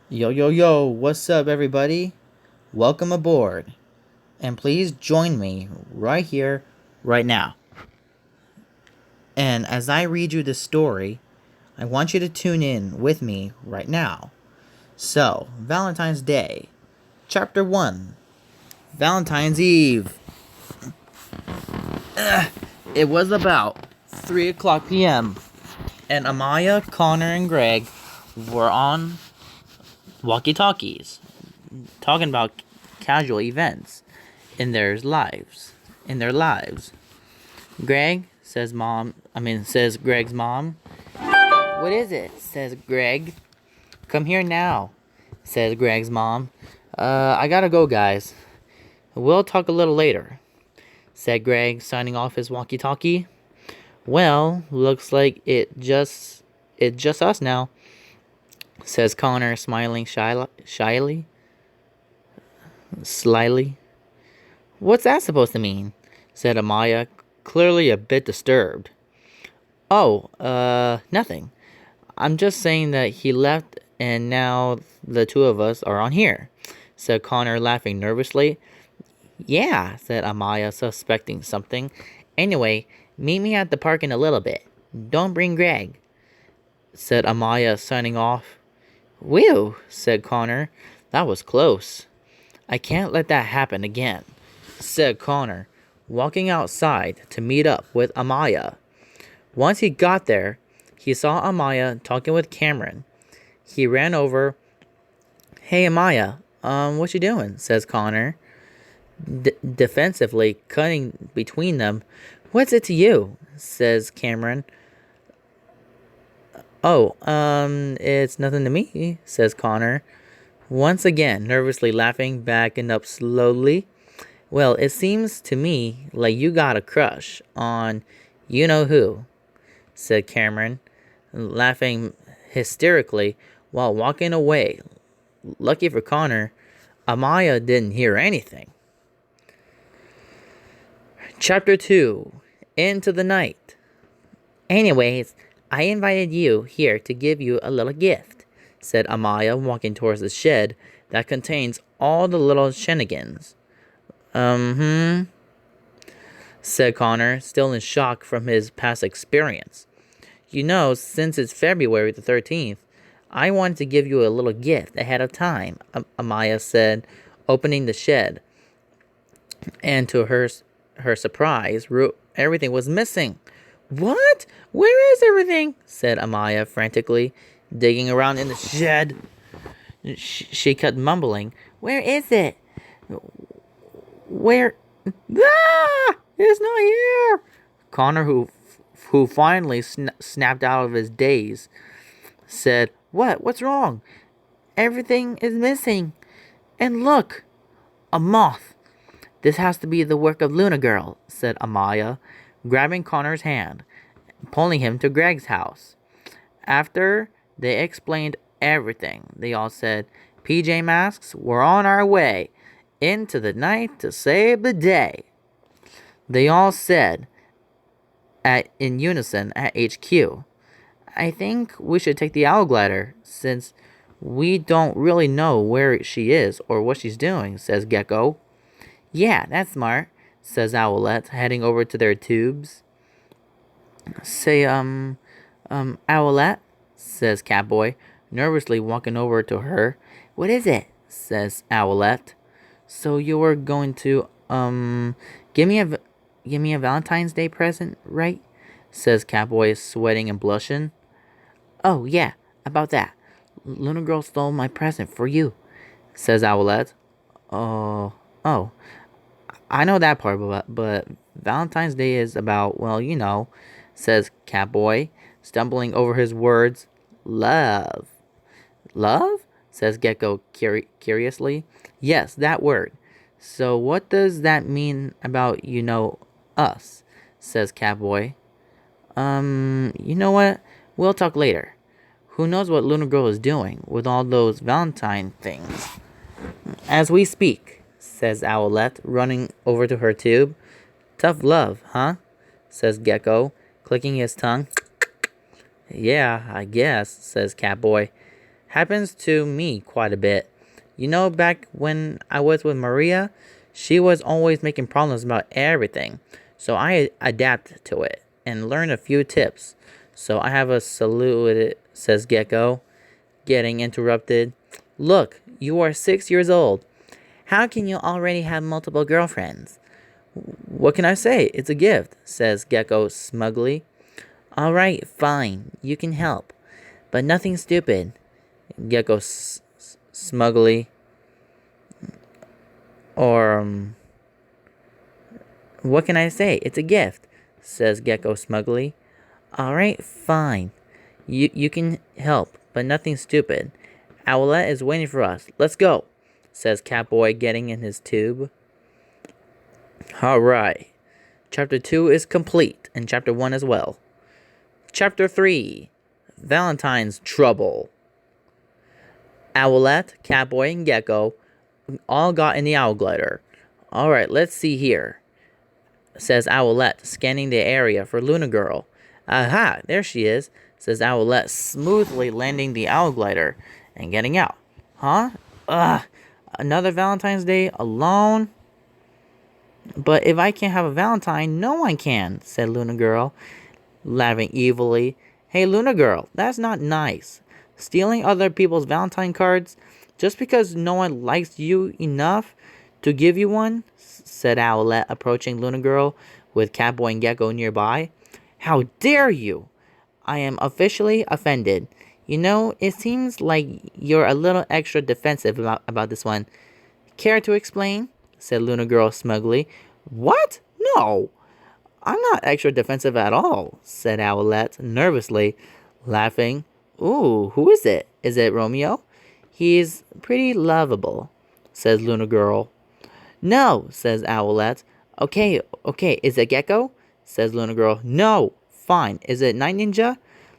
Yo, yo, yo, what's up, everybody? Welcome aboard. And please join me right here, right now. And as I read you the story, I want you to tune in with me right now. So, Valentine's Day, Chapter 1 Valentine's Eve. It was about 3 o'clock p.m., and Amaya, Connor, and Greg were on walkie talkies talking about casual events in their lives. In their lives. Greg says Greg's mom. What is it? Says Greg. Come here now, says Greg's mom. I gotta go, guys. We'll talk a little later, said Greg, signing off his walkie-talkie. Well, looks like it's just us now, says Connor, smiling slyly. What's that supposed to mean? Said Amaya, clearly a bit disturbed. Oh, nothing. I'm just saying that he left and now the two of us are on here, said Connor, laughing nervously. Yeah, said Amaya, suspecting something. Anyway, meet me at the park in a little bit. Don't bring Greg, said Amaya, signing off. Whew, said Connor. That was close. I can't let that happen again, said Connor, walking outside to meet up with Amaya. Once he got there, he saw Amaya talking with Cameron. He ran over. Hey, Amaya, what you doing? Says Connor, defensively cutting between them. What's it to you? Says Cameron. Oh, it's nothing to me, says Connor, once again nervously laughing, backing up slowly. Well, it seems to me like you got a crush on you know who, said Cameron, laughing hysterically while walking away. Lucky for Connor, Amaya didn't hear anything. Chapter 2 Into the Night. Anyways, I invited you here to give you a little gift, said Amaya, walking towards the shed that contains all the little shenanigans. Said Connor, still in shock from his past experience. You know, since it's February the 13th, I wanted to give you a little gift ahead of time, Amaya said, opening the shed. And to her surprise, everything was missing. What? Where is everything? Said Amaya frantically, digging around in the shed. She kept mumbling, Where is it? Where? Ah! It's not here! Connor, who finally snapped out of his daze, said, What? What's wrong? Everything is missing. And look! A moth. This has to be the work of Luna Girl, said Amaya, grabbing Connor's hand, pulling him to Greg's house. After they explained everything, they all said, PJ Masks, we're on our way into the night to save the day. They all said in unison at HQ. I think we should take the owl glider, since we don't really know where she is or what she's doing, says Gecko. Yeah, that's smart, says Owlette, heading over to their tubes. Say, Owlette, says Catboy, nervously walking over to her. What is it? Says Owlette. So you were going to, give me a Valentine's Day present, right? Says Catboy, sweating and blushing. Oh, yeah, about that. Luna Girl stole my present for you, says Owlette. Oh, I know that part, but Valentine's Day is about, well, you know, says Catboy, stumbling over his words. Love. Love? Says Gecko curiously. Yes, that word. So what does that mean about, you know, us? Says Catboy. You know what? We'll talk later. Who knows what Luna Girl is doing with all those Valentine things? As we speak, says Owlette, running over to her tube. Tough love, huh? Says Gecko, clicking his tongue. Yeah, I guess, says Catboy. Happens to me quite a bit. You know, back when I was with Maria, she was always making problems about everything. So I adapted to it and learned a few tips. So I have a salute, says Gecko, getting interrupted. Look, you are 6 years old. How can you already have multiple girlfriends? What can I say? It's a gift, says Gecko smugly. Alright, fine, you can help. But nothing stupid, Gecko smugly. Or, what can I say? It's a gift, says Gecko smugly. Alright, fine. You can help, but nothing stupid. Owlette is waiting for us. Let's go, says Catboy, getting in his tube. Alright. Chapter 2 is complete, and Chapter 1 as well. Chapter 3, Valentine's Trouble. Owlette, Catboy, and Gecko all got in the owl glider. Alright, let's see here, says Owlette, scanning the area for Luna Girl. Aha, there she is, says Owlette, smoothly landing the owl glider and getting out. Huh? Ugh, another Valentine's Day alone? But if I can't have a Valentine, no one can, said Luna Girl, laughing evilly. Hey, Luna Girl, that's not nice. Stealing other people's Valentine cards just because no one likes you enough to give you one, said Owlette, approaching Luna Girl with Catboy and Gecko nearby. How dare you! I am officially offended. You know, it seems like you're a little extra defensive about this one. Care to explain? Said Luna Girl smugly. What? No! I'm not extra defensive at all, said Owlette nervously, laughing. Ooh, who is it? Is it Romeo? He's pretty lovable, says Luna Girl. No, says Owlette. Okay, is it Gecko? Says Luna Girl. No, fine. Is it Night Ninja?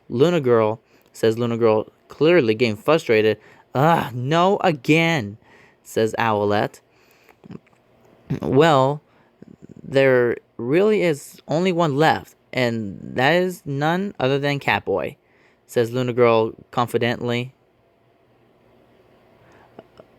Luna Girl, says Luna Girl, clearly getting frustrated. No again, says Owlette. Well, there really is only one left, and that is none other than Catboy, says Luna Girl confidently.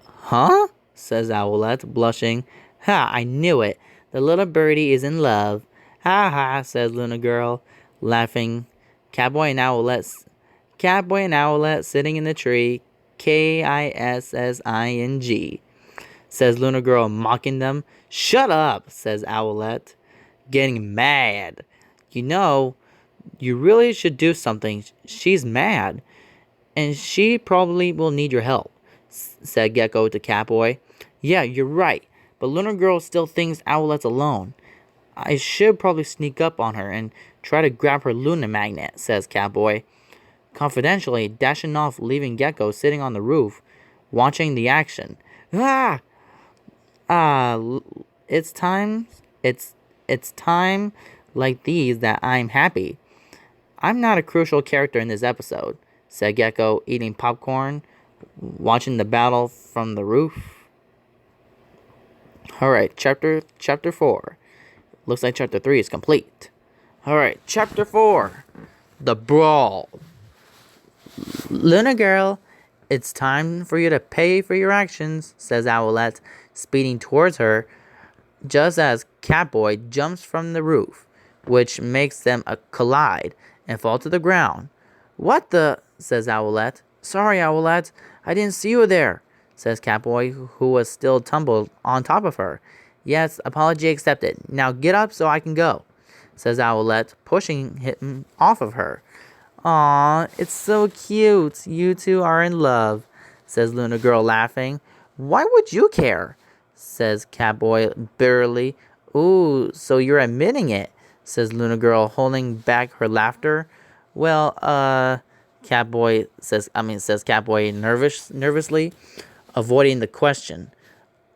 Huh? Says Owlette, blushing. Ha, I knew it. The little birdie is in love. Ha ha, says Luna Girl, laughing. Catboy and Owlette sitting in the tree. Kissing, says Luna Girl, mocking them. Shut up, says Owlette, getting mad. You know, you really should do something. She's mad, and she probably will need your help, said Gecko to Catboy. Yeah, you're right, but Luna Girl still thinks Owlette's alone. I should probably sneak up on her and try to grab her Luna magnet, says Catboy, confidentially dashing off, leaving Gecko sitting on the roof, watching the action. Ah! It's time like these that I'm happy. I'm not a crucial character in this episode, said Gecko, eating popcorn, watching the battle from the roof. Alright, chapter 4. Looks like chapter 3 is complete. Alright, chapter 4. The Brawl. Luna Girl, it's time for you to pay for your actions, says Owlette, speeding towards her, just as Catboy jumps from the roof, which makes them collide and fall to the ground. What the? Says Owlette. Sorry, Owlette, I didn't see you there, says Catboy, who was still tumbled on top of her. Yes, apology accepted. Now get up so I can go, says Owlette, pushing him off of her. Aw, it's so cute. You two are in love, says Luna Girl, laughing. Why would you care? Says Catboy bitterly. Ooh, so you're admitting it, says Luna Girl, holding back her laughter. Well, says Catboy nervously, avoiding the question.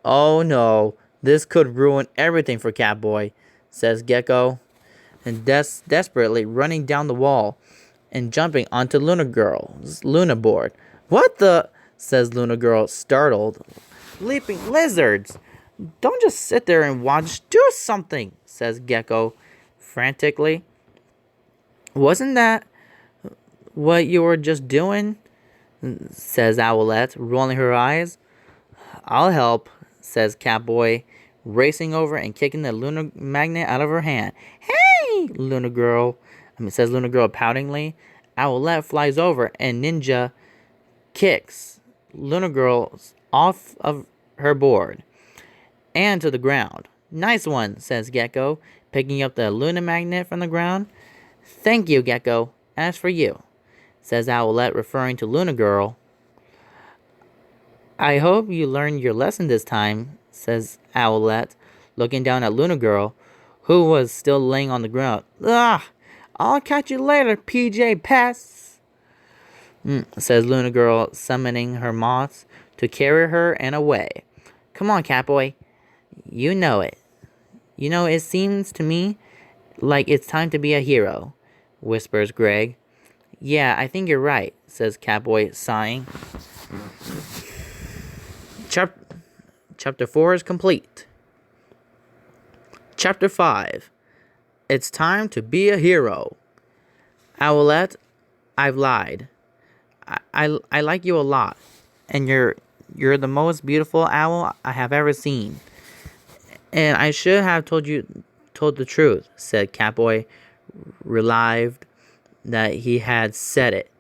Oh no, this could ruin everything for Catboy, says Gecko, and desperately running down the wall and jumping onto Luna Girl's Luna board. What the? Says Luna Girl, startled. Leaping lizards! Don't just sit there and watch. Do something, says Gecko, frantically. Wasn't that what you were just doing? says Owlette, rolling her eyes. I'll help, says Catboy, racing over and kicking the lunar magnet out of her hand. Hey, says Luna Girl poutingly. Owlette flies over and Ninja kicks Luna Girl off of her board and to the ground. Nice one, says Gecko, picking up the Luna magnet from the ground. Thank you, Gecko. As for you, says Owlette, referring to Luna Girl. I hope you learned your lesson this time, says Owlette, looking down at Luna Girl, who was still laying on the ground. Ugh! I'll catch you later, PJ Pests, says Luna Girl, summoning her moths to carry her and away. Come on, Catboy. You know it. You know, it seems to me like it's time to be a hero, whispers Greg. Yeah, I think you're right, says Catboy, sighing. Chapter 4 is complete. Chapter 5. It's time to be a hero. Owlette, I've lied. I like you a lot, and you're the most beautiful owl I have ever seen. And I should have told the truth, said Catboy, relieved that he had said it.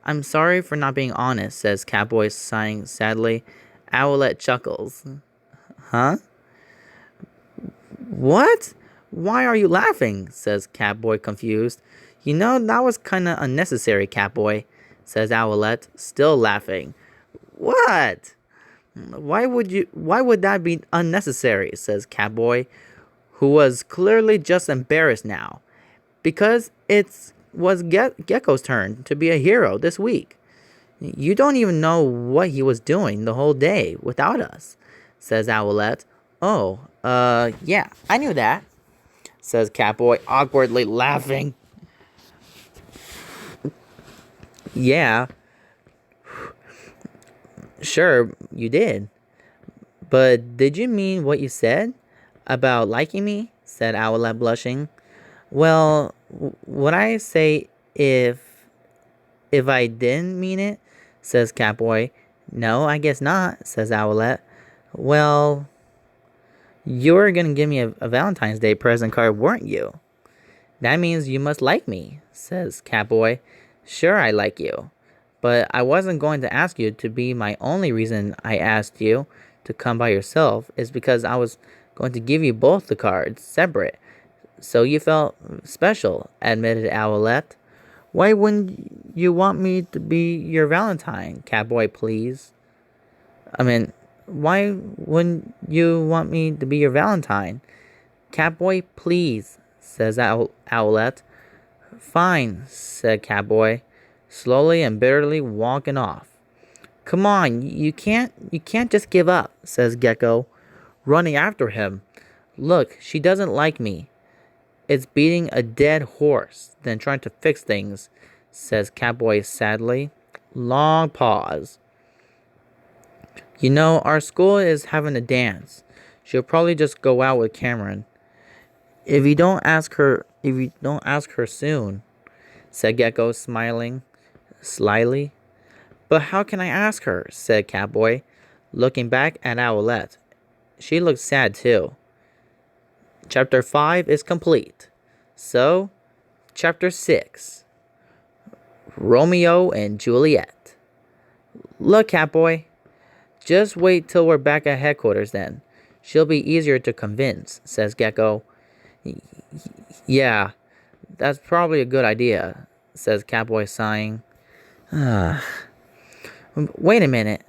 I'm sorry for not being honest, says Catboy, sighing sadly. Owlette chuckles. Huh? What? Why are you laughing? Says Catboy, confused. You know, that was kinda unnecessary, Catboy, says Owlette, still laughing. What? Why would that be unnecessary? Says Catboy, who was clearly just embarrassed now. Because it was Gecko's turn to be a hero this week. You don't even know what he was doing the whole day without us, says Owlette. Oh, yeah, I knew that, says Catboy, awkwardly laughing. Yeah, sure, you did. But did you mean what you said about liking me? Said Owlette, blushing. Well, would I say if I didn't mean it? Says Catboy. No, I guess not, says Owlette. Well, you were gonna give me a Valentine's Day present card, weren't you? That means you must like me, says Catboy. Sure, I like you. But I wasn't going to ask you to be my only reason I asked you to come by yourself is because I was going to give you both the cards separate. So you felt special, admitted Owlette. Why wouldn't you want me to be your Valentine, Catboy, please? Why wouldn't you want me to be your Valentine? Catboy, please, says Owlette. Fine, said Catboy, slowly and bitterly walking off. Come on, you can't just give up, says Gecko, running after him. Look, she doesn't like me. It's beating a dead horse than trying to fix things, says Catboy sadly. Long pause. You know, our school is having a dance. She'll probably just go out with Cameron. If you don't ask her soon, said Gecko, smiling slyly. But how can I ask her? Said Catboy, looking back at Owlette. She looked sad too. Chapter 5 is complete. So, Chapter 6. Romeo and Juliet. Look, Catboy. Just wait till we're back at headquarters then. She'll be easier to convince, says Gecko. Yeah, that's probably a good idea, says Catboy, sighing. Wait a minute.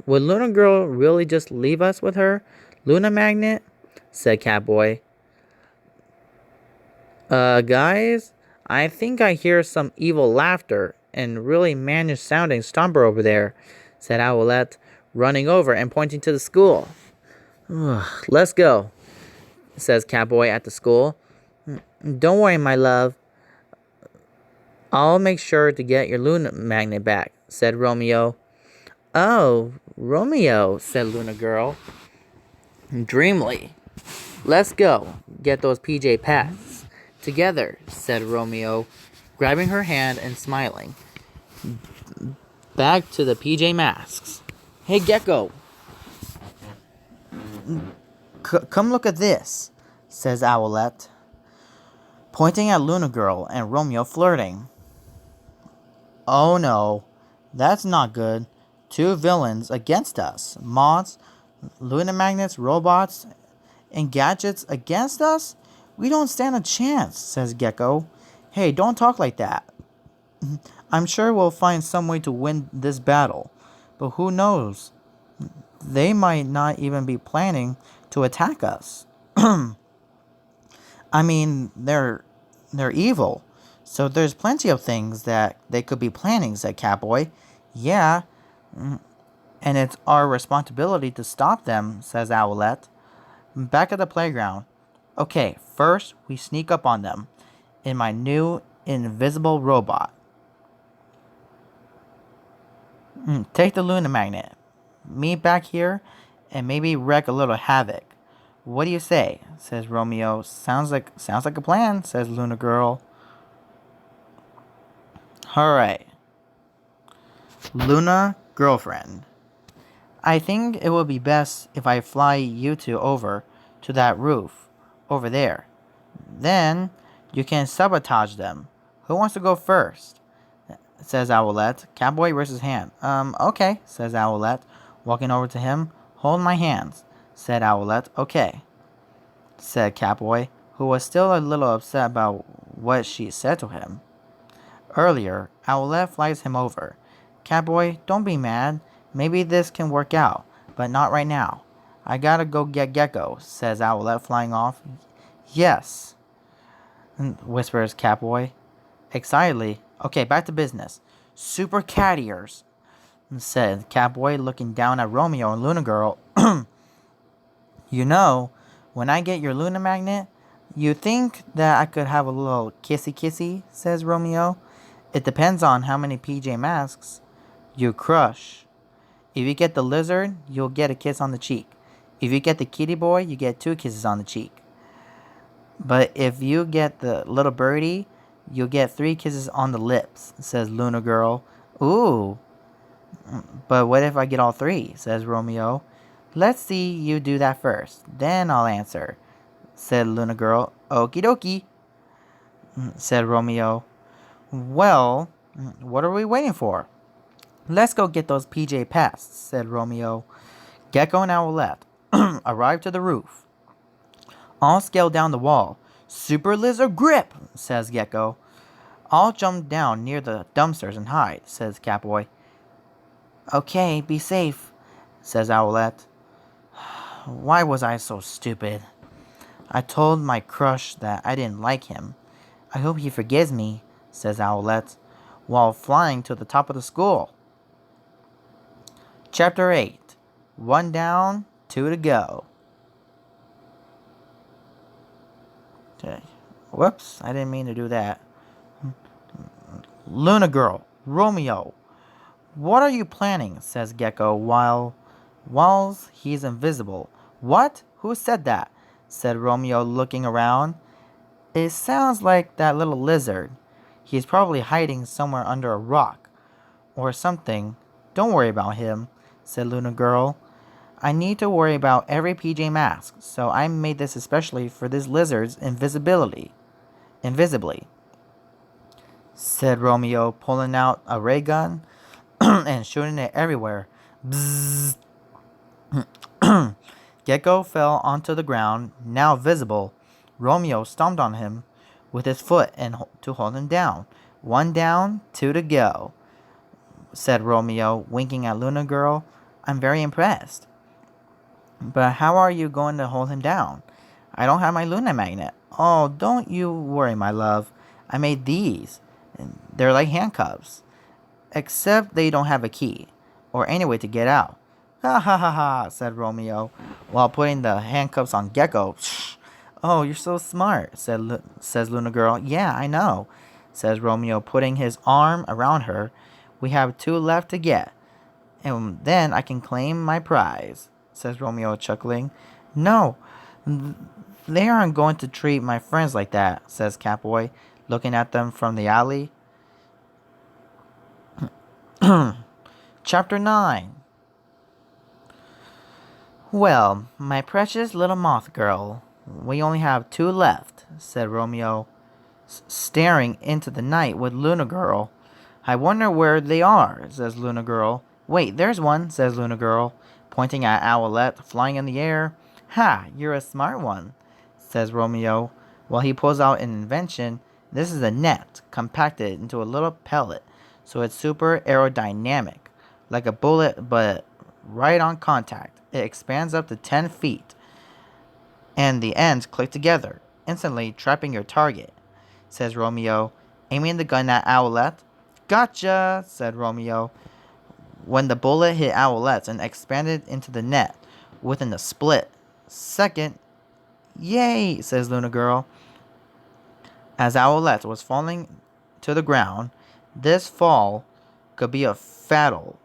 Would Luna Girl really just leave us with her Luna Magnet? Said Catboy. Guys, I think I hear some evil laughter and really mannish sounding stomper over there, said Owlette, running over and pointing to the school. Let's go, says Catboy at the school. Don't worry, my love. I'll make sure to get your Luna Magnet back, said Romeo. Oh, Romeo, said Luna Girl, dreamily. Let's go get those PJ Pats together, said Romeo, grabbing her hand and smiling. Back to the PJ Masks. Hey, Gecko, come look at this, says Owlette, pointing at Luna Girl and Romeo flirting. Oh no, that's not good. Two villains against us. Mods, Luna Magnets, robots, and gadgets against us? We don't stand a chance, says Gecko. Hey, don't talk like that. I'm sure we'll find some way to win this battle. But who knows? They might not even be planning to attack us. I mean, they're evil. So there's plenty of things that they could be planning, said Catboy. Yeah, and it's our responsibility to stop them, says Owlette. Back at the playground. Okay, first we sneak up on them in my new invisible robot. Take the Luna Magnet. Meet back here and maybe wreak a little havoc. What do you say? Says Romeo. Sounds like a plan, says Luna Girl. Alright. Luna girlfriend. I think it would be best if I fly you two over to that roof over there. Then you can sabotage them. Who wants to go first? Says Owlette. Catboy raises his hand. Okay, says Owlette, walking over to him. Hold my hands, said Owlette. Okay, said Catboy, who was still a little upset about what she said to him earlier. Owlette flies him over. Catboy, don't be mad. Maybe this can work out, but not right now. I gotta go get Gecko, says Owlette, flying off. Yes, whispers Catboy excitedly. Okay, back to business. Super cat ears, said Catboy, looking down at Romeo and Luna Girl. You know, when I get your Luna Magnet, you think that I could have a little kissy, says Romeo. It depends on how many PJ Masks you crush. If you get the lizard, you'll get a kiss on the cheek. If you get the kitty boy, you get 2 kisses on the cheek. But if you get the little birdie, you'll get 3 kisses on the lips, says Luna Girl. Ooh. But what if I get all 3, says Romeo. Let's see you do that first. Then I'll answer, said Luna Girl. Okie dokie, said Romeo. Well, what are we waiting for? Let's go get those PJ pests, said Romeo. Gecko and Owlette arrived to the roof. All scale down the wall. Super lizard grip, says Gecko. I'll jump down near the dumpsters and hide, says Catboy. Okay, be safe, says Owlette. Why was I so stupid? I told my crush that I didn't like him. I hope he forgives me, says Owlette, while flying to the top of the school. Chapter 8. 1 down, 2 to go. Okay. Whoops, I didn't mean to do that. Luna Girl, Romeo, what are you planning? Says Gecko while he's invisible. What? Who said that? Said Romeo, looking around. It sounds like that little lizard. He's probably hiding somewhere under a rock or something. Don't worry about him, said Luna Girl. I need to worry about every PJ Mask, so I made this especially for this lizard's invisibly, said Romeo, pulling out a ray gun and shooting it everywhere. Bzzz. Gecko fell onto the ground, now visible. Romeo stomped on him with his foot to hold him down. 1 down, 2 to go, said Romeo, winking at Luna Girl. I'm very impressed. But how are you going to hold him down? I don't have my Luna Magnet. Oh, don't you worry, my love. I made these. They're like handcuffs. Except they don't have a key, or any way to get out. Ha ha ha ha, said Romeo, while putting the handcuffs on Gecko. Oh, you're so smart, says Luna Girl. Yeah, I know, says Romeo, putting his arm around her. We have 2 left to get, and then I can claim my prize, says Romeo, chuckling. No, they aren't going to treat my friends like that, says Catboy, looking at them from the alley. Chapter 9. Well, my precious little moth girl, we only have 2 left, said Romeo, staring into the night with Luna Girl. I wonder where they are, says Luna Girl. Wait, there's one, says Luna Girl, pointing at Owlette flying in the air. Ha, you're a smart one, says Romeo, while he pulls out an invention. This is a net, compacted into a little pellet, so it's super aerodynamic, like a bullet, but right on contact. It expands up to 10 feet, and the ends click together, instantly trapping your target, says Romeo, aiming the gun at Owlette. Gotcha, said Romeo, when the bullet hit Owlette and expanded into the net within a split second. Yay, says Luna Girl. As Owlette was falling to the ground, this fall could be a fatal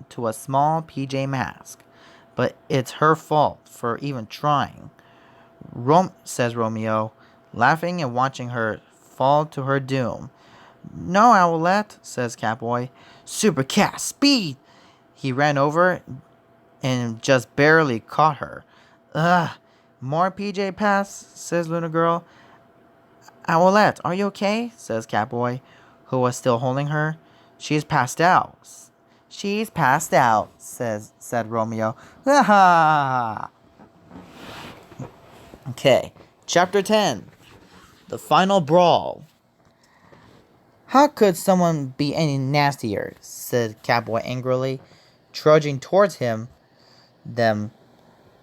to a small PJ Mask, but it's her fault for even trying. Says Romeo, laughing and watching her fall to her doom. No, Owlette, says Catboy. Super cat speed! He ran over and just barely caught her. Ugh, more PJ Pass, says Luna Girl. Owlette, are you okay? Says Catboy, who was still holding her. She's passed out. She's passed out, said Romeo. Ha ha! Okay, Chapter 10. The Final Brawl. How could someone be any nastier? Said Catboy angrily, trudging towards them.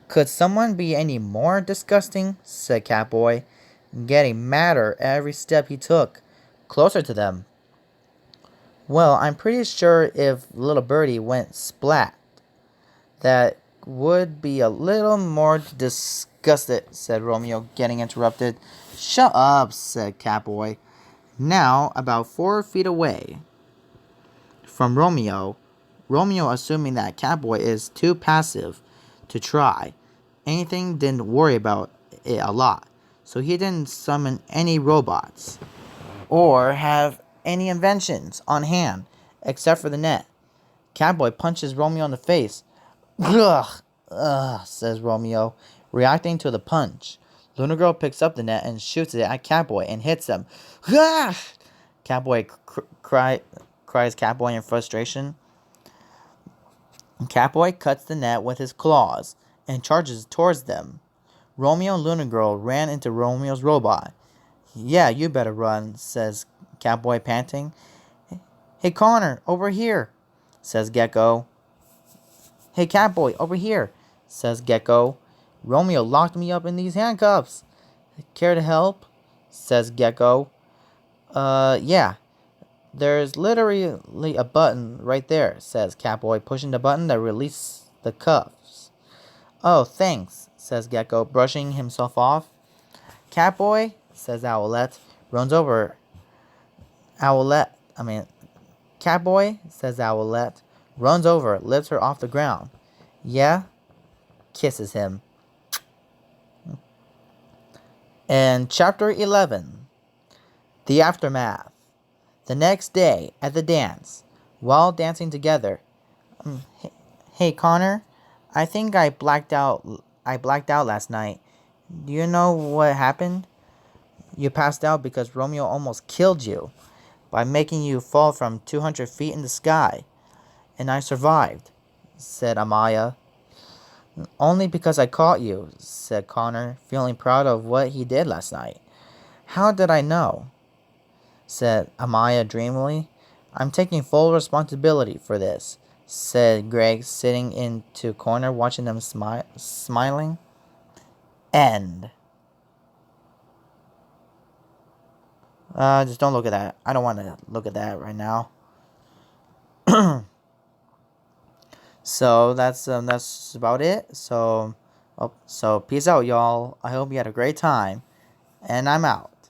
Could someone be any more disgusting? Said Catboy, getting madder every step he took, closer to them. Well, I'm pretty sure if little birdie went splat, that would be a little more disgusted, said Romeo, getting interrupted. Shut up, said Catboy, now about 4 feet away from Romeo, assuming that Catboy is too passive to try anything, didn't worry about it a lot, so he didn't summon any robots or have any inventions on hand except for the net. Catboy punches Romeo in the face. Ugh, says Romeo, reacting to the punch. Luna Girl picks up the net and shoots it at Catboy and hits him. Ugh! Catboy cries Catboy in frustration. Catboy cuts the net with his claws and charges towards them. Romeo and Luna Girl ran into Romeo's robot. Yeah, you better run, says Catboy, panting. Hey, Connor, over here, says Gecko. Hey, Catboy, over here, says Gecko. Romeo locked me up in these handcuffs. Care to help? Says Gecko. Yeah. There's literally a button right there, says Catboy, pushing the button that releases the cuffs. Oh, thanks, says Gecko, brushing himself off. Catboy, says Owlette, runs over. Catboy, says Owlette, runs over, lifts her off the ground. Yeah? Kisses him. And Chapter 11. The Aftermath. The next day, at the dance, while dancing together. Hey, Connor, I think I blacked out last night. Do you know what happened? You passed out because Romeo almost killed you by making you fall from 200 feet in the sky. And I survived, said Amaya. Only because I caught you, said Connor, feeling proud of what he did last night. How did I know? Said Amaya dreamily. I'm taking full responsibility for this, said Greg, sitting into corner watching them smiling. End. Just don't look at that. I don't want to look at that right now. So that's about it. So peace out, y'all. I hope you had a great time, and I'm out.